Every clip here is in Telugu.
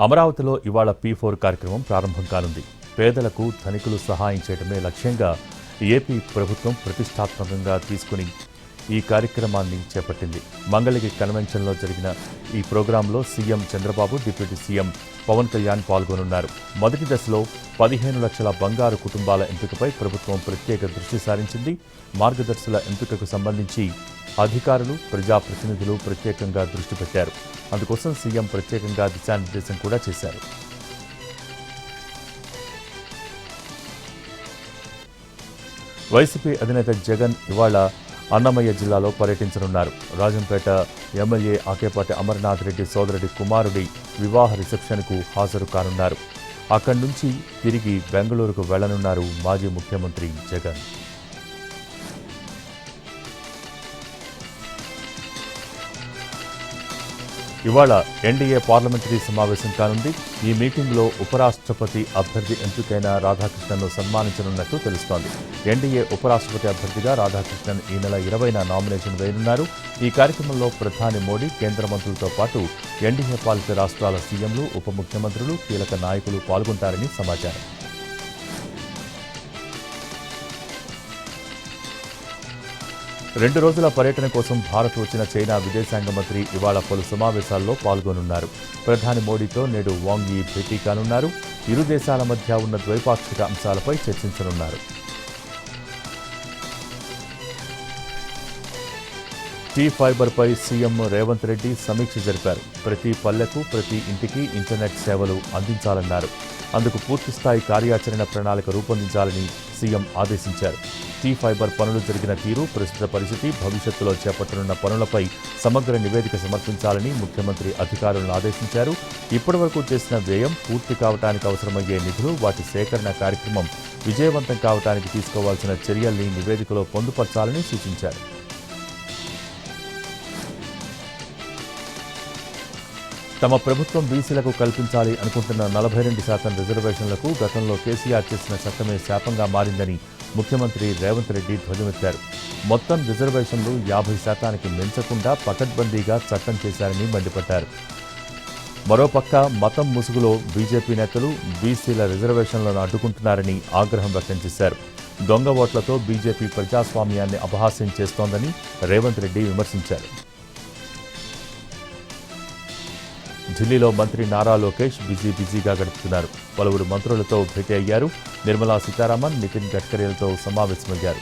అమరావతిలో ఇవాళ P4 కార్యక్రమం ప్రారంభం కానుంది. పేదలకు ధనికులు సహాయం చేయడమే లక్ష్యంగా ఏపీ ప్రభుత్వం ప్రతిష్టాత్మకంగా తీసుకుని ఈ కార్యక్రమాన్ని చేపట్టింది. మంగళగిరి కన్వెన్షన్లో జరిగిన ఈ ప్రోగ్రాంలో CM Chandrababu, deputy CM Pawan Kalyan పాల్గొనున్నారు. మొదటి దశలో 15 లక్షల బంగారు కుటుంబాల ఎంపికపై ప్రభుత్వం ప్రత్యేక దృష్టి సారించింది. మార్గదర్శుల ఎంపికకు సంబంధించి అధికారులు, ప్రజాప్రతినిధులు ప్రత్యేకంగా దృష్టి పెట్టారు. అందుకోసం సీఎం ప్రత్యేకంగా దిశానిర్దేశం కూడా చేశారు. వైసీపీ అధినేత జగన్ ఇవాళ అన్నమయ్య జిల్లాలో పర్యటించనున్నారు. రాజంపేట ఎమ్మెల్యే ఆకేపాటి అమర్నాథ్ రెడ్డి సోదరుడి కుమారుడి వివాహ రిసెప్షన్కు హాజరు కానున్నారు. అక్కడి నుంచి తిరిగి బెంగళూరుకు వెళ్లనున్నారు మాజీ ముఖ్యమంత్రి జగన్. ఇవాళ ఎన్డీఏ పార్లమెంటరీ సమావేశం కానుంది. ఈ మీటింగ్లో ఉపరాష్ట్రపతి అభ్యర్థి ఎంపికైన రాధాకృష్ణన్ను సన్మానించనున్నట్టు తెలుస్తోంది. ఎన్డీఏ ఉపరాష్ట్రపతి అభ్యర్థిగా రాధాకృష్ణన్ ఈ నెల 20న నామినేషన్ వేయనున్నారు. ఈ కార్యక్రమంలో ప్రధాని మోడీ, కేంద్ర మంత్రులతో పాటు ఎన్డీఏ పాలిత రాష్ట్రాల సీఎంలు, ఉప ముఖ్యమంత్రులు, కీలక నాయకులు పాల్గొంటారని సమాచారం. 2 రోజుల పర్యటన కోసం భారత్ వచ్చిన చైనా విదేశాంగ మంత్రి ఇవాళ పలు సమావేశాల్లో పాల్గొనున్నారు. ప్రధాని మోడీతో నేడు వాంగ్ యీ భేటీ కానున్నారు. ఇరు దేశాల మధ్య ఉన్న ద్వైపాక్షిక అంశాలపై చర్చించనున్నారు. టీ ఫైబర్పై సీఎం రేవంత్ రెడ్డి సమీక్ష జరిపారు. ప్రతి పల్లెకు, ప్రతి ఇంటికి ఇంటర్నెట్ సేవలు అందించాలన్నారు. అందుకు పూర్తిస్థాయి కార్యాచరణ ప్రణాళిక రూపొందించాలని సీఎం ఆదేశించారు. టీ ఫైబర్ పనులు జరిగిన తీరు, ప్రస్తుత పరిస్థితి, భవిష్యత్తులో చేపట్టనున్న పనులపై సమగ్ర నివేదిక సమర్పించాలని ముఖ్యమంత్రి అధికారులను ఆదేశించారు. ఇప్పటివరకు చేసిన వ్యయం, పూర్తి కావడానికి అవసరమయ్యే నిధులు, వాటి సేకరణ కార్యక్రమం విజయవంతం కావడానికి తీసుకోవాల్సిన చర్యల్ని నివేదికలో పొందుపర్చాలని సూచించారు. తమ ప్రభుత్వం బీసీలకు కల్పించాలి అనుకుంటున్న 42% రిజర్వేషన్లకు గతంలో కేసీఆర్ చేసిన చట్టమే శాపంగా మారిందని ముఖ్యమంత్రి రేవంత్ రెడ్డి ధ్వజమెత్తారు. మొత్తం రిజర్వేషన్లు 50% మించకుండా పకడ్బందీగా చట్టం చేశారని మండిపడ్డారు. మరోపక్క మతం ముసుగులో బీజేపీ నేతలు బీసీల రిజర్వేషన్లను అడ్డుకుంటున్నారని ఆగ్రహం వ్యక్తం చేశారు. దొంగ ఓట్లతో బీజేపీ ప్రజాస్వామ్యాన్ని అపహాస్యం చేస్తోందని రేవంత్ రెడ్డి విమర్శించారు. ఢిల్లీలో మంత్రి నారా లోకేష్ బిజీగా గడుపుతున్నారు. పలువురు మంత్రులతో భేటీ అయ్యారు. నిర్మలా సీతారామన్, నితిన్ గడ్కరీలతో సమావేశమయ్యారు.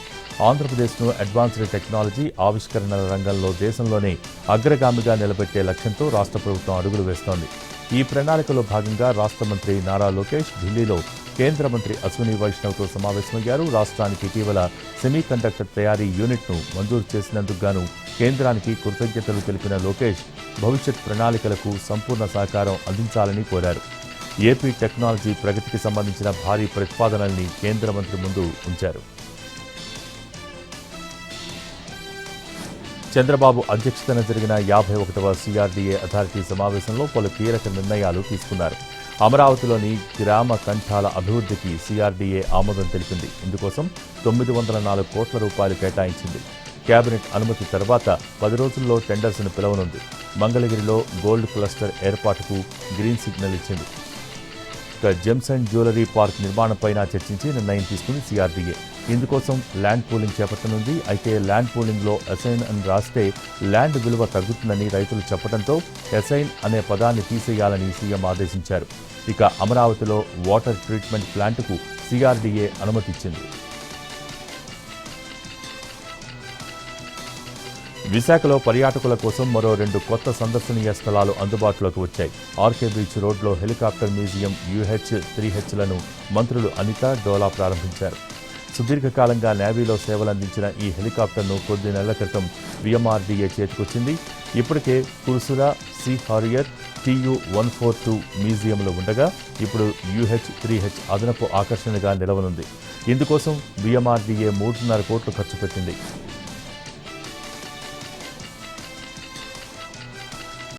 ఆంధ్రప్రదేశ్ను అడ్వాన్స్డ్ టెక్నాలజీ, ఆవిష్కరణల రంగంలో దేశంలోనే అగ్రగామిగా నిలబెట్టే లక్ష్యంతో రాష్ట్ర ప్రభుత్వం అడుగులు వేస్తోంది. ఈ ప్రణాళికలో భాగంగా రాష్ట్ర మంత్రి నారా లోకేష్ ఢిల్లీలో కేంద్ర మంత్రి అశ్విని వైష్ణవ్తో సమావేశమయ్యారు. రాష్ట్రానికి ఇటీవల సెమీకండక్టర్ తయారీ యూనిట్ను మంజూరు చేసినందుకు గాను కేంద్రానికి కృతజ్ఞతలు తెలిపిన లోకేష్ భవిష్యత్ ప్రణాళికలకు సంపూర్ణ సహకారం అందించాలని కోరారు. ఏపీ టెక్నాలజీ ప్రగతికి సంబంధించిన భారీ ప్రతిపాదనల్ని కేంద్ర మంత్రి ముందు ఉంచారు. చంద్రబాబు అధ్యక్షతన జరిగిన 51వ CRDA అథారిటీ సమావేశంలో పలు కీలక నిర్ణయాలు తీసుకున్నారు. అమరావతిలోని గ్రామ కంఠాల అభివృద్ధికి CRDA ఆమోదం తెలిపింది. ఇందుకోసం 904 కోట్ల రూపాయలు కేటాయించింది. కేబినెట్ అనుమతి తర్వాత 10 రోజుల్లో టెండర్స్ను పిలవనుంది. మంగళగిరిలో గోల్డ్ క్లస్టర్ ఏర్పాటుకు గ్రీన్ సిగ్నల్ ఇచ్చింది. జెమ్స్ అండ్ జ్యువెలరీ పార్క్ నిర్మాణంపైన చర్చించి నిర్ణయం తీసుకుంది CRDA. ఇందుకోసం ల్యాండ్ పూలింగ్ చేపట్టనుంది. అయితే ల్యాండ్ పూలింగ్లో అసైన్ అని రాస్తే ల్యాండ్ విలువ తగ్గుతుందని రైతులు చెప్పడంతో అసైన్ అనే పదాన్ని తీసేయాలని సీఎం ఆదేశించారు. ఇక అమరావతిలో వాటర్ ట్రీట్మెంట్ ప్లాంట్కు CRDA అనుమతిచ్చింది. విశాఖలో పర్యాటకుల కోసం మరో 2 కొత్త సందర్శనీయ స్థలాలు అందుబాటులోకి వచ్చాయి. ఆర్కే బీచ్ రోడ్లో హెలికాప్టర్ మ్యూజియం UH-3Hలను మంత్రులు అనిత, డోలా ప్రారంభించారు. సుదీర్ఘకాలంగా నేవీలో సేవలందించిన ఈ హెలికాప్టర్ను కొద్ది నెలల క్రితం VMRDA చేతికొచ్చింది. ఇప్పటికే కుర్సురా, సీ హారియర్, TU-142 మ్యూజియంలో ఉండగా ఇప్పుడు UH-3H అదనపు ఆకర్షణగా నిలవనుంది. ఇందుకోసం VMRDA 3.5 కోట్లు ఖర్చు పెట్టింది.